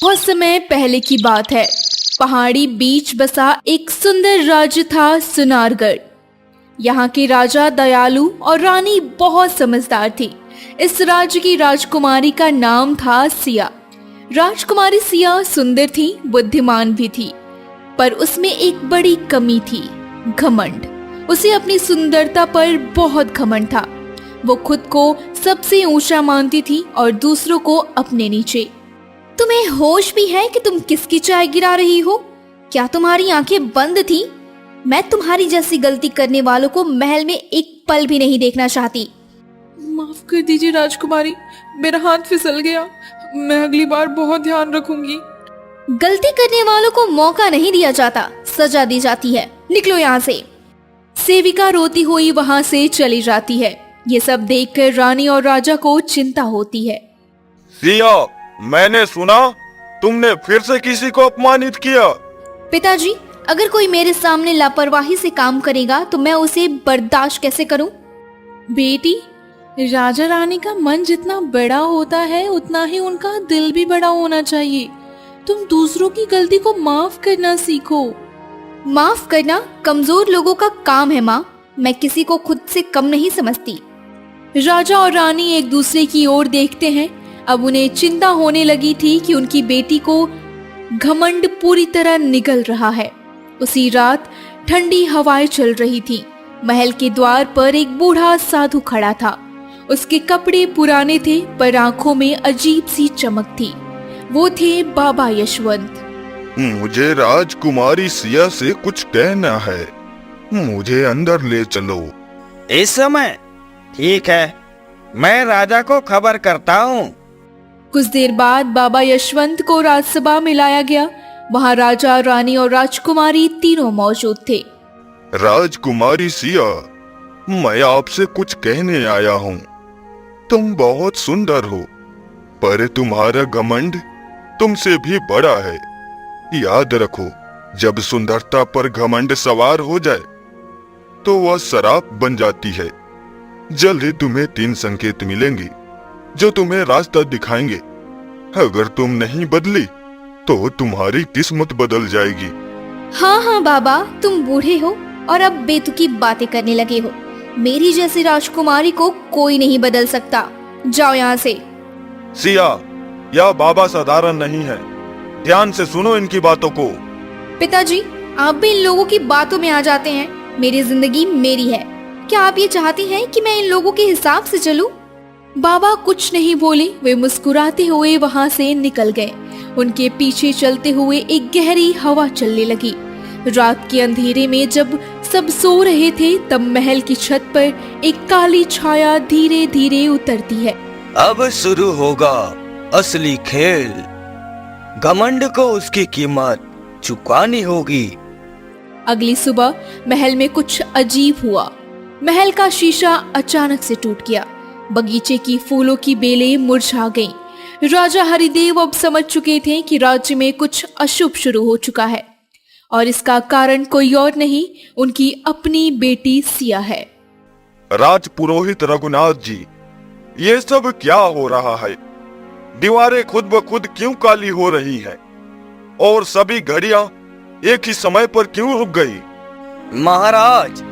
बहुत समय पहले की बात है। पहाड़ी बीच बसा एक सुंदर राज्य था सुनारगढ़। यहाँ के राजा दयालु और रानी बहुत समझदार थी। इस राज्य की राजकुमारी का नाम था सिया। राजकुमारी सिया सुंदर थी, बुद्धिमान भी थी, पर उसमें एक बड़ी कमी थी, घमंड। उसे अपनी सुंदरता पर बहुत घमंड था। वो खुद को सबसे ऊंचा मानती थी और दूसरों को अपने नीचे। तुम्हें होश भी है कि तुम किसकी चाय गिरा रही हो? क्या तुम्हारी आंखें बंद थी? मैं तुम्हारी जैसी गलती करने वालों को महल में एक पल भी नहीं देखना चाहती। माफ कर दीजिए राजकुमारी, मेरा हाथ फिसल गया। मैं अगली बार बहुत ध्यान रखूंगी। गलती करने वालों को मौका नहीं दिया जाता, सजा दी जाती है। निकलो यहाँ से। सेविका रोती हुई वहाँ से चली जाती है। ये सब देखकर रानी और राजा को चिंता होती है। सिया, मैंने सुना तुमने फिर से किसी को अपमानित किया। पिताजी, अगर कोई मेरे सामने लापरवाही से काम करेगा तो मैं उसे बर्दाश्त कैसे करूं? बेटी, राजा रानी का मन जितना बड़ा होता है उतना ही उनका दिल भी बड़ा होना चाहिए। तुम दूसरों की गलती को माफ करना सीखो। माफ करना कमजोर लोगों का काम है माँ। मैं किसी को खुद से कम नहीं समझती। राजा और रानी एक दूसरे की ओर देखते हैं। अब उन्हें चिंता होने लगी थी कि उनकी बेटी को घमंड पूरी तरह निगल रहा है। उसी रात ठंडी हवाएं चल रही थी। महल के द्वार पर एक बूढ़ा साधु खड़ा था। उसके कपड़े पुराने थे, पर आंखों में अजीब सी चमक थी। वो थे बाबा यशवंत। मुझे राजकुमारी सिया से कुछ कहना है, मुझे अंदर ले चलो। इस समय? ठीक है, मैं राजा को खबर करता हूँ। कुछ देर बाद बाबा यशवंत को राजसभा में लाया गया। वहाँ राजा, रानी और राजकुमारी तीनों मौजूद थे। राजकुमारी सिया, मैं आपसे कुछ कहने आया हूँ। तुम बहुत सुंदर हो, पर तुम्हारा घमंड तुमसे भी बड़ा है। याद रखो, जब सुंदरता पर घमंड सवार हो जाए तो वह शराब बन जाती है। जल्द ही तुम्हें 3 संकेत मिलेंगे जो तुम्हें रास्ता दिखाएंगे। अगर तुम नहीं बदली तो तुम्हारी किस्मत बदल जाएगी। हाँ हाँ बाबा, तुम बूढ़े हो और अब बेतुकी बातें करने लगे हो। मेरी जैसी राजकुमारी को कोई नहीं बदल सकता। जाओ यहाँ से। सिया, यह बाबा साधारण नहीं है। ध्यान से सुनो इनकी बातों को। पिताजी, आप भी इन लोगों की बातों में आ जाते हैं। मेरी जिंदगी मेरी है। क्या आप ये चाहती हैं कि मैं इन लोगों के हिसाब से चलूं? बाबा कुछ नहीं बोले। वे मुस्कुराते हुए वहाँ से निकल गए। उनके पीछे चलते हुए एक गहरी हवा चलने लगी। रात के अंधेरे में जब सब सो रहे थे, तब महल की छत पर एक काली छाया धीरे धीरे उतरती है। अब शुरू होगा असली खेल। घमंड को उसकी कीमत चुकानी होगी। अगली सुबह महल में कुछ अजीब हुआ। महल का शीशा अचानक से टूट गया। बगीचे की फूलों की बेलें मुरझा गईं। राजा हरिदेव अब समझ चुके थे कि राज्य में कुछ अशुभ शुरू हो चुका है, और इसका कारण कोई और नहीं, उनकी अपनी बेटी सिया है। राज पुरोहित रघुनाथ जी, ये सब क्या हो रहा है? दीवारें खुद ब खुद क्यों काली हो रही हैं? और सभी घड़ियां एक ही समय पर क्यों रुक गई? महाराज,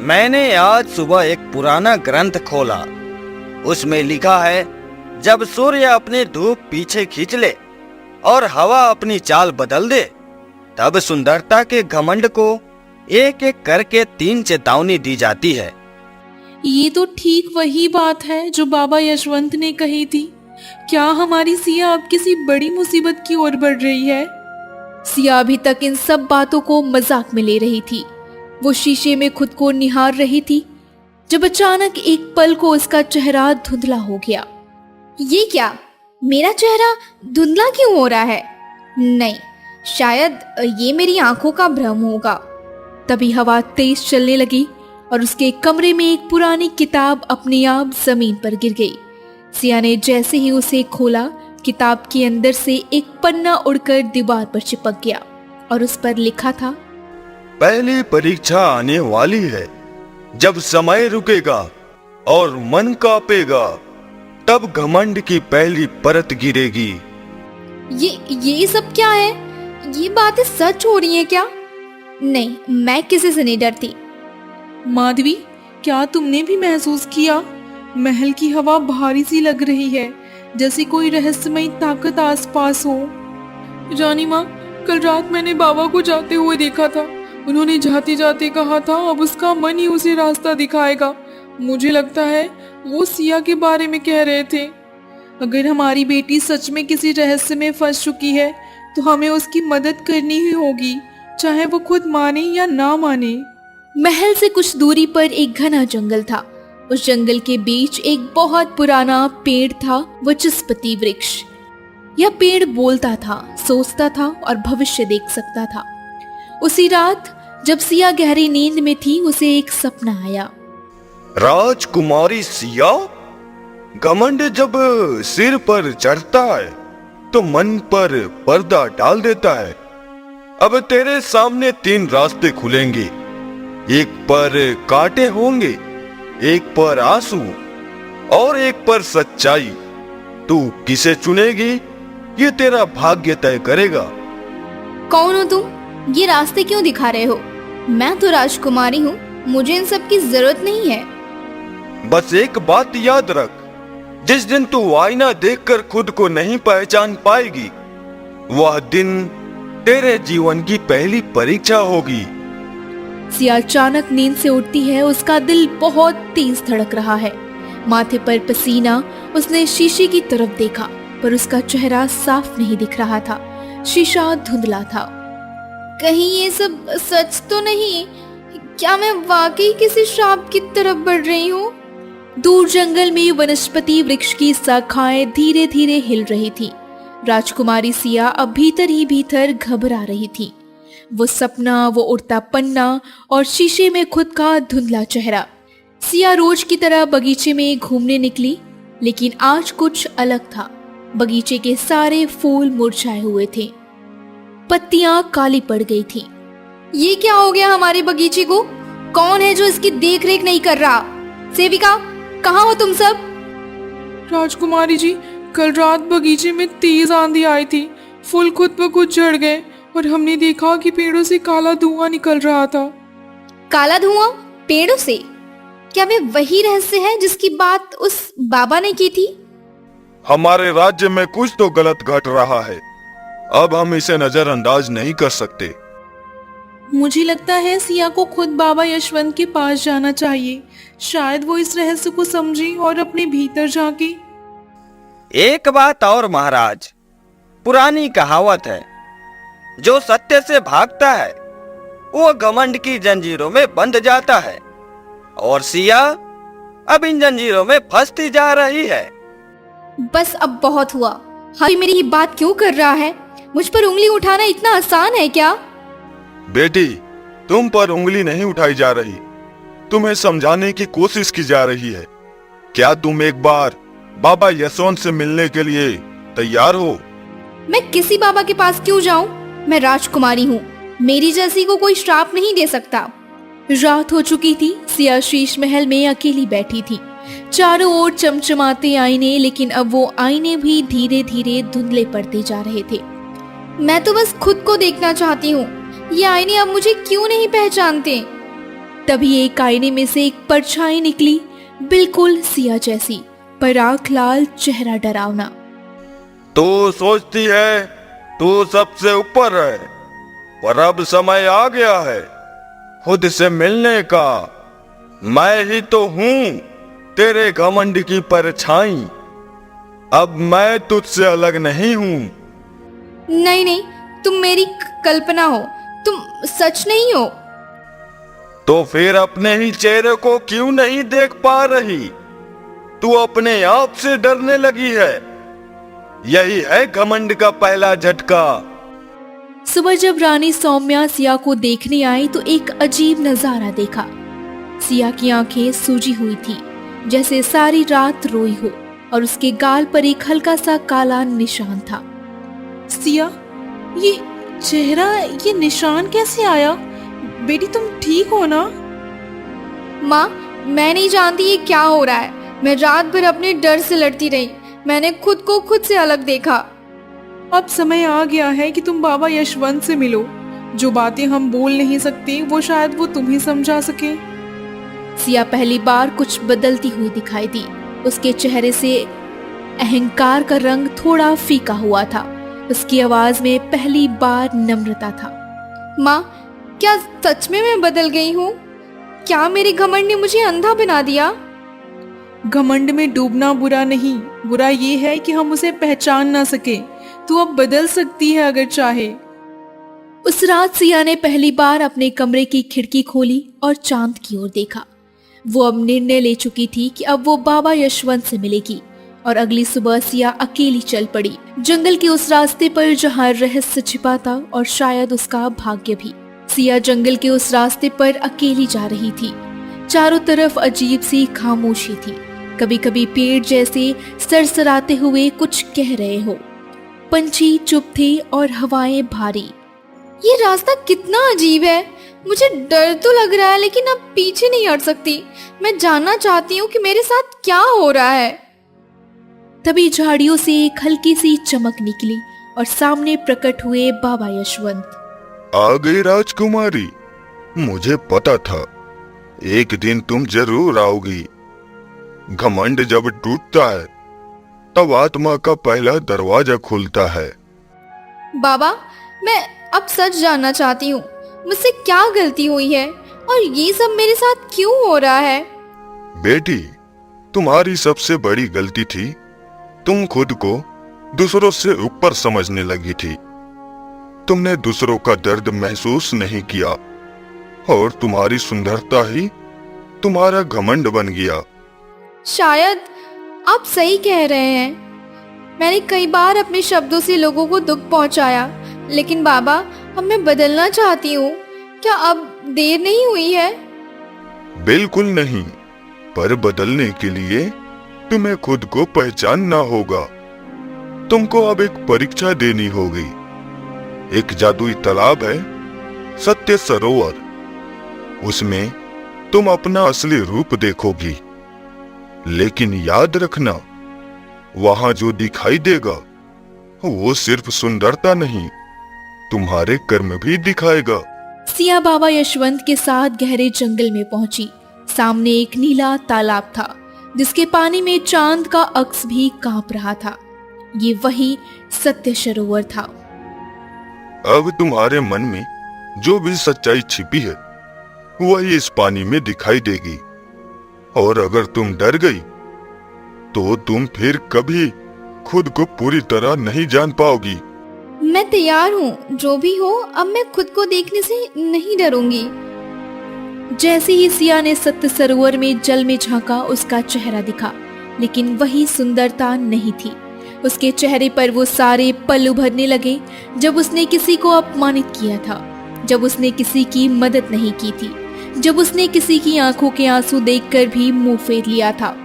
मैंने आज सुबह एक पुराना ग्रंथ खोला। उसमें लिखा है, जब सूर्य अपनी धूप पीछे खींच ले और हवा अपनी चाल बदल दे, तब सुंदरता के घमंड को एक एक करके 3 चेतावनी दी जाती है। ये तो ठीक वही बात है जो बाबा यशवंत ने कही थी। क्या हमारी सिया अब किसी बड़ी मुसीबत की ओर बढ़ रही है? सिया अभी तक इन सब बातों को मजाक में ले रही थी। वो शीशे में खुद को निहार रही थी, जब अचानक एक पल को उसका चेहरा धुंधला हो गया। ये क्या? मेरा चेहरा धुंधला क्यों हो रहा है? नहीं, शायद ये मेरी आंखों का भ्रम होगा। तभी हवा तेज चलने लगी और उसके कमरे में एक पुरानी किताब अपने आप जमीन पर गिर गई। सिया ने जैसे ही उसे खोला, किताब के अंदर से एक पन्ना उड़कर दीवार पर चिपक गया और उस पर लिखा था, पहली परीक्षा आने वाली है। जब समय रुकेगा और मन कांपेगा, तब घमंड की पहली परत गिरेगी। ये सब क्या है? ये बातें सच हो रही हैं क्या? नहीं, मैं किसी से नहीं डरती। माधवी, क्या तुमने भी महसूस किया? महल की हवा भारी सी लग रही है, जैसे कोई रहस्यमयी ताकत आसपास हो। रानी माँ, कल रात मैंने बाबा को जाते हुए देखा था। उन्होंने जाते जाते कहा था अब उसका मन ही उसे रास्ता दिखाएगा। मुझे लगता है वो सिया के बारे में कह रहे थे। अगर हमारी बेटी सच में किसी रहस्य में फंस चुकी है तो हमें उसकी मदद करनी ही होगी, चाहे वो खुद माने या ना माने। महल से कुछ दूरी पर एक घना जंगल था। उस जंगल के बीच एक बहुत पुराना पेड़ था, वचस्पति वृक्ष। यह पेड़ बोलता था, सोचता था और भविष्य देख सकता था। उसी रात जब सिया गहरी नींद में थी, उसे एक सपना आया। राजकुमारी सिया, घमंड जब सिर पर चढ़ता है तो मन पर पर्दा डाल देता है। अब तेरे सामने 3 रास्ते खुलेंगे। एक पर कांटे होंगे, एक पर आंसू और एक पर सच्चाई। तू किसे चुनेगी, ये तेरा भाग्य तय करेगा। कौन हो तुम? ये रास्ते क्यों दिखा रहे हो? मैं तो राजकुमारी हूँ, मुझे इन सब की जरूरत नहीं है। बस एक बात याद रख, जिस दिन तू आईना देखकर खुद को नहीं पहचान पाएगी, वह दिन तेरे जीवन की पहली परीक्षा होगी। सिया अचानक नींद से उठती है। उसका दिल बहुत तेज धड़क रहा है, माथे पर पसीना। उसने शीशे की तरफ देखा, पर उसका चेहरा साफ नहीं दिख रहा था। शीशा धुंधला था। कहीं ये सब सच तो नहीं? क्या मैं वाकई किसी श्राप की तरफ बढ़ रही हूँ? दूर जंगल में वनस्पति वृक्ष की शाखाएं धीरे धीरे हिल रही थी। राजकुमारी सिया अब भीतर ही भीतर घबरा रही थी। वो सपना, वो उड़ता पन्ना और शीशे में खुद का धुंधला चेहरा। सिया रोज की तरह बगीचे में घूमने निकली, लेकिन आज कुछ अलग था। बगीचे के सारे फूल मुरझाए हुए थे, पत्तियां काली पड़ गई थी। ये क्या हो गया हमारे बगीचे को? कौन है जो इसकी देखरेख नहीं कर रहा? सेविका, कहाँ हो तुम सब? राजकुमारी जी, कल रात बगीचे में तेज आंधी आई थी। फूल खुद ब खुद झड़ गए और हमने देखा कि पेड़ों से काला धुआं निकल रहा था। काला धुआं पेड़ों से? क्या वे वही रहस्य है जिसकी बात उस बाबा ने की थी? हमारे राज्य में कुछ तो गलत घट रहा है। अब हम इसे नजरअंदाज नहीं कर सकते। मुझे लगता है सिया को खुद बाबा यशवंत के पास जाना चाहिए। शायद वो इस रहस्य को समझे और अपने भीतर झांके। एक बात और महाराज, पुरानी कहावत है, जो सत्य से भागता है वो घमंड की जंजीरों में बंध जाता है, और सिया अब इन जंजीरों में फंसती जा रही है। बस अब बहुत हुआ। हाय, मेरी ये बात क्यों कर रहा है? मुझ पर उंगली उठाना इतना आसान है क्या? बेटी, तुम पर उंगली नहीं उठाई जा रही, तुम्हें समझाने की कोशिश की जा रही है। क्या तुम एक बार बाबा यशवंत से मिलने के लिए तैयार हो? मैं किसी बाबा के पास क्यों जाऊं? मैं राजकुमारी हूँ, मेरी जैसी को कोई श्राप नहीं दे सकता। रात हो चुकी थी। सिया शीश महल में अकेली बैठी थी। चारों ओर चमचमाते आईने, लेकिन अब वो आईने भी धीरे धीरे धुंधले पड़ते जा रहे थे। मैं तो बस खुद को देखना चाहती हूँ। ये आईने अब मुझे क्यों नहीं पहचानते? तभी एक आईने में से एक परछाई निकली, बिल्कुल सिया जैसी, पर आंख लाल, चेहरा डरावना। तू सोचती है तू सबसे ऊपर है, पर अब समय आ गया है खुद से मिलने का। मैं ही तो हूँ तेरे घमंड की परछाई। अब मैं तुझसे अलग नहीं हूँ। नहीं नहीं, तुम मेरी कल्पना हो, तुम सच नहीं हो। तो फिर अपने ही चेहरे को क्यों नहीं देख पा रही? तू अपने आप से डरने लगी है। यही है घमंड का पहला झटका। सुबह जब रानी सौम्या सिया को देखने आई तो एक अजीब नजारा देखा। सिया की आंखें सूजी हुई थी, जैसे सारी रात रोई हो, और उसके गाल पर एक हल्का सा काला निशान था। सिया, ये चेहरा, ये निशान कैसे आया? बेटी, तुम ठीक हो ना? माँ, मैं नहीं जानती ये क्या हो रहा है। मैं रात भर अपने डर से लड़ती रही। मैंने खुद को खुद से अलग देखा। अब समय आ गया है कि तुम बाबा यशवंत से मिलो। जो बातें हम बोल नहीं सकते वो शायद वो तुम्हें समझा सके। सिया पहली बार कुछ बदलती हुई दिखाई दी। उसके चेहरे से अहंकार का रंग थोड़ा फीका हुआ था। उसकी आवाज में पहली बार नम्रता था। माँ, क्या सच में मैं बदल गई हूँ? क्या मेरे घमंड ने मुझे अंधा बना दिया? घमंड में डूबना बुरा नहीं, बुरा ये है कि हम उसे पहचान ना सके। तू अब बदल सकती है अगर चाहे। उस रात सिया ने पहली बार अपने कमरे की खिड़की खोली और चांद की ओर देखा। वो अब निर्णय ले चुकी थी कि अब वो बाबा यशवंत से मिलेगी और अगली सुबह सिया अकेली चल पड़ी, जंगल के उस रास्ते पर जहाँ रहस्य छिपा था और शायद उसका भाग्य भी। सिया जंगल के उस रास्ते पर अकेली जा रही थी। चारों तरफ अजीब सी खामोशी थी। कभी कभी पेड़ जैसे सरसराते हुए कुछ कह रहे हो। पंछी चुप थे और हवाएं भारी। ये रास्ता कितना अजीब है। मुझे डर तो लग रहा है, लेकिन अब पीछे नहीं हट सकती। मैं जानना चाहती हूँ कि मेरे साथ क्या हो रहा है। तभी झाड़ियों से एक हल्की सी चमक निकली और सामने प्रकट हुए बाबा यशवंत। आ गई राजकुमारी। मुझे पता था एक दिन तुम जरूर आओगी। घमंड जब टूटता है तब आत्मा का पहला दरवाजा खुलता है। बाबा, मैं अब सच जानना चाहती हूँ। मुझसे क्या गलती हुई है और ये सब मेरे साथ क्यों हो रहा है? बेटी, तुम्हारी सबसे बड़ी गलती थी तुम खुद को दूसरों से ऊपर समझने लगी थी। तुमने दूसरों का दर्द महसूस नहीं किया और तुम्हारी सुंदरता ही तुम्हारा घमंड बन गया। शायद आप सही कह रहे हैं। मैंने कई बार अपने शब्दों से लोगों को दुख पहुंचाया, लेकिन बाबा, अब मैं बदलना चाहती हूँ। क्या अब देर नहीं हुई है? बिल्कुल नहीं, पर बदलने के लिए तुम्हें खुद को पहचानना होगा। तुमको अब एक परीक्षा देनी होगी। एक जादुई तालाब है, सत्य सरोवर। उसमें तुम अपना असली रूप देखोगी, लेकिन याद रखना, वहां जो दिखाई देगा वो सिर्फ सुंदरता नहीं, तुम्हारे कर्म भी दिखाएगा। सिया बाबा यशवंत के साथ गहरे जंगल में पहुंची। सामने एक नीला तालाब था जिसके पानी में चांद का अक्स भी कांप रहा था। ये वही सत्य सरोवर था। अब तुम्हारे मन में जो भी सच्चाई छिपी है वही इस पानी में दिखाई देगी, और अगर तुम डर गई तो तुम फिर कभी खुद को पूरी तरह नहीं जान पाओगी। मैं तैयार हूँ। जो भी हो, अब मैं खुद को देखने से नहीं डरूंगी। जैसे ही सिया ने सत्य सरोवर में जल में झांका, उसका चेहरा दिखा, लेकिन वही सुंदरता नहीं थी। उसके चेहरे पर वो सारे पल उभरने लगे जब उसने किसी को अपमानित किया था, जब उसने किसी की मदद नहीं की थी, जब उसने किसी की आंखों के आंसू देखकर भी मुंह फेर लिया था।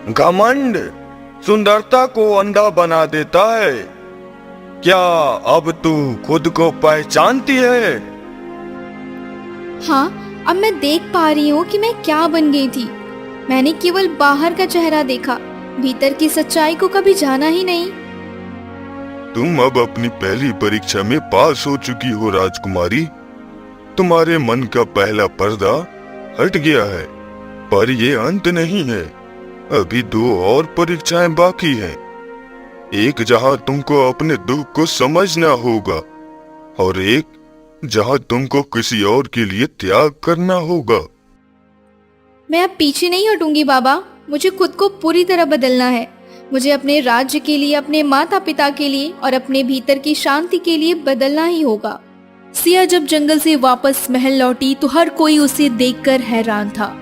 घमंड सुंदरता को अंधा बना देता है। क्या अब तू खुद को पहचानती है? हाँ, अब मैं देख पा रही हूँ कि मैं क्या बन गई थी। मैंने केवल बाहर का चेहरा देखा, भीतर की सच्चाई को कभी जाना ही नहीं। तुम अब अपनी पहली परीक्षा में पास हो चुकी हो राजकुमारी। तुम्हारे मन का पहला पर्दा हट गया है, पर ये अंत नहीं है। अभी 2 और परीक्षाएं बाकी हैं। एक जहां तुमको अपने दुख को समझना होगा, और एक जहां तुमको किसी और के लिए त्याग करना होगा। मैं अब पीछे नहीं हटूंगी बाबा। मुझे खुद को पूरी तरह बदलना है। मुझे अपने राज्य के लिए, अपने माता पिता के लिए और अपने भीतर की शांति के लिए बदलना ही होगा। सिया जब जंगल से वापस महल लौटी तो हर कोई उसे देखकर हैरान था।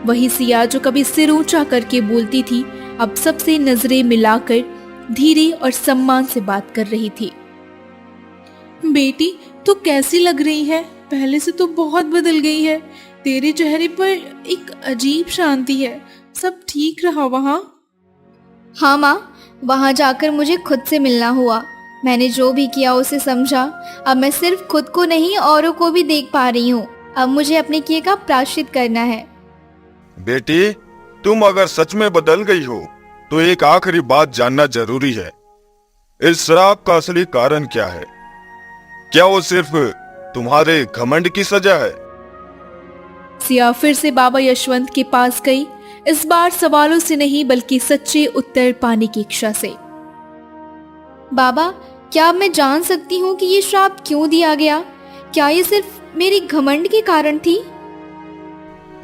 वही सिया जो कभी सिर ऊंचा करके बोलती थी, अब सबसे नजरें मिलाकर धीरे और सम्मान से बात कर रही थी। बेटी, तू कैसी लग रही है? पहले से तो बहुत बदल गई है। तेरे चेहरे पर एक अजीब शांति है। सब ठीक रहा वहाँ? हाँ माँ, वहाँ जाकर मुझे खुद से मिलना हुआ। मैंने जो भी किया उसे समझा। अब मैं सिर्फ खुद को नहीं, औरों को भी देख पा रही हूँ। अब मुझे अपने किए का प्रायश्चित करना है। बेटी, तुम अगर सच में बदल गई हो तो एक आखिरी बात जानना जरूरी है। इस श्राप का असली कारण क्या है? क्या वो सिर्फ तुम्हारे घमंड की सजा है? सिया फिर से बाबा यशवंत के पास गई, इस बार सवालों से नहीं बल्कि सच्चे उत्तर पाने की इच्छा से। बाबा, क्या अब मैं जान सकती हूँ कि ये श्राप क्यों दिया गया? क्या ये सिर्फ मेरी घमंड के कारण थी?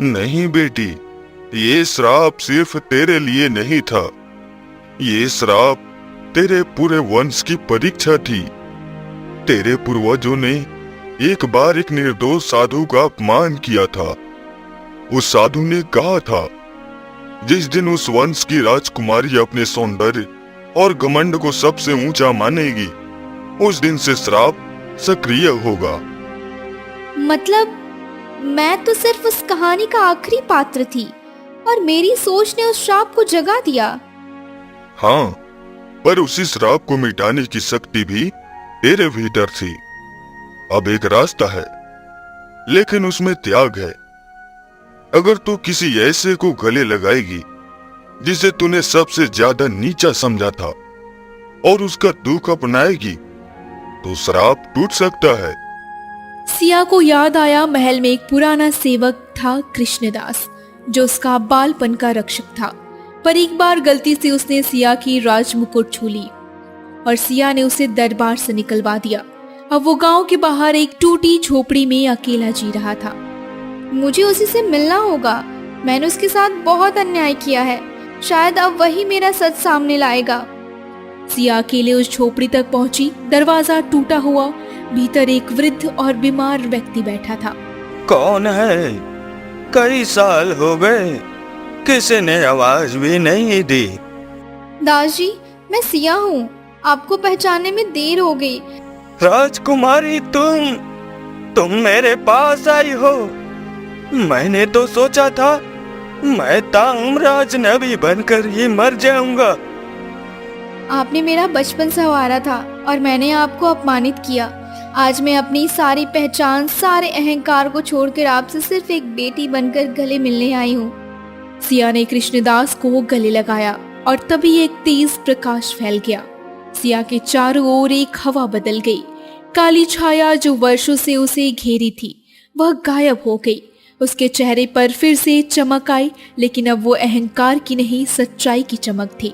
नहीं बेटी, ये श्राप सिर्फ तेरे लिए नहीं था। ये श्राप तेरे पूरे वंश की परीक्षा थी। तेरे पूर्वजों ने एक बार एक निर्दोष साधु का अपमान किया था। उस साधु ने कहा था, जिस दिन उस वंश की राजकुमारी अपने सौंदर्य और घमंड को सबसे ऊंचा मानेगी, उस दिन से श्राप सक्रिय होगा। मतलब मैं तो सिर्फ उस कहानी का आखिरी पात्र थी और मेरी सोच ने उस श्राप को जगा दिया। हाँ, पर उसी श्राप को मिटाने की शक्ति भी तेरे भीतर थी। अब एक रास्ता है, लेकिन उसमें त्याग है। अगर तू किसी ऐसे को गले लगाएगी जिसे तूने सबसे ज्यादा नीचा समझा था और उसका दुख अपनाएगी, तो श्राप टूट सकता है। सिया को याद आया महल में एक पुराना सेवक था कृष्णदास, जो उसका बालपन का रक्षक था। पर एक बार गलती से उसने सिया की राजमुकुट छू ली और सिया ने उसे दरबार से निकलवा दिया। अब वो गांव के बाहर एक टूटी झोपड़ी में अकेला जी रहा था। मुझे उसी से मिलना होगा। मैंने उसके साथ बहुत अन्याय किया है। शायद अब वही मेरा सच सामने लाएगा। सिया अकेले उस झोपड़ी तक पहुंची। दरवाजा टूटा हुआ, भीतर एक वृद्ध और बीमार व्यक्ति बैठा था। कौन है? कई साल हो गए, किसी ने आवाज भी नहीं दी। दास जी, मैं सिया हूँ। आपको पहचानने में देर हो गई। राजकुमारी, तुम मेरे पास आई हो। मैंने तो सोचा था मैं ताउम्र अजनबी बनकर ही मर जाऊंगा। आपने मेरा बचपन संवारा था और मैंने आपको अपमानित किया। आज मैं अपनी सारी पहचान, सारे अहंकार को छोड़कर आपसे सिर्फ एक बेटी बनकर गले मिलने आई हूँ। सिया ने कृष्णदास को गले लगाया और तभी एक तेज प्रकाश फैल गया। सिया के चारों ओर एक हवा बदल गई। काली छाया जो वर्षों से उसे घेरी थी, वह गायब हो गई। उसके चेहरे पर फिर से चमक आई, लेकिन अब वो अहंकार की नहीं, सच्चाई की चमक थी।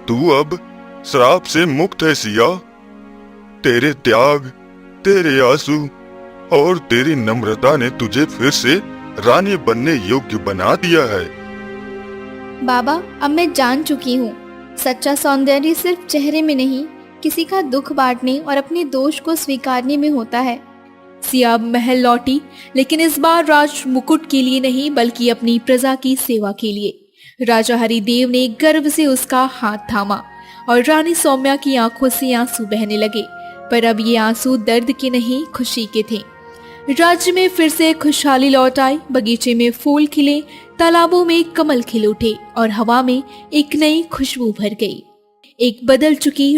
तू अब श्राप से मुक्त है सिया। तेरे त्याग, तेरे आंसू और तेरी नम्रता ने तुझे फिर से रानी बनने योग्य बना दिया है। बाबा, अब मैं जान चुकी हूँ, सच्चा सौंदर्य सिर्फ चेहरे में नहीं, किसी का दुख बांटने और अपने दोष को स्वीकारने में होता है। सिया महल लौटी, लेकिन इस बार राज मुकुट के लिए नहीं बल्कि अपनी प्रजा की सेवा के लिए। राजा हरिदेव ने गर्व से उसका हाथ थामा और रानी सौम्या की आंखों से आंसू बहने लगे। पर अब ये आंसू दर्द के नहीं, खुशी के थे। राज्य में फिर से खुशहाली लौट आई। बगीचे में फूल खिले, तालाबों में कमल खिल उठे और हवा में एक नई खुशबू भर गई। एक बदल चुकी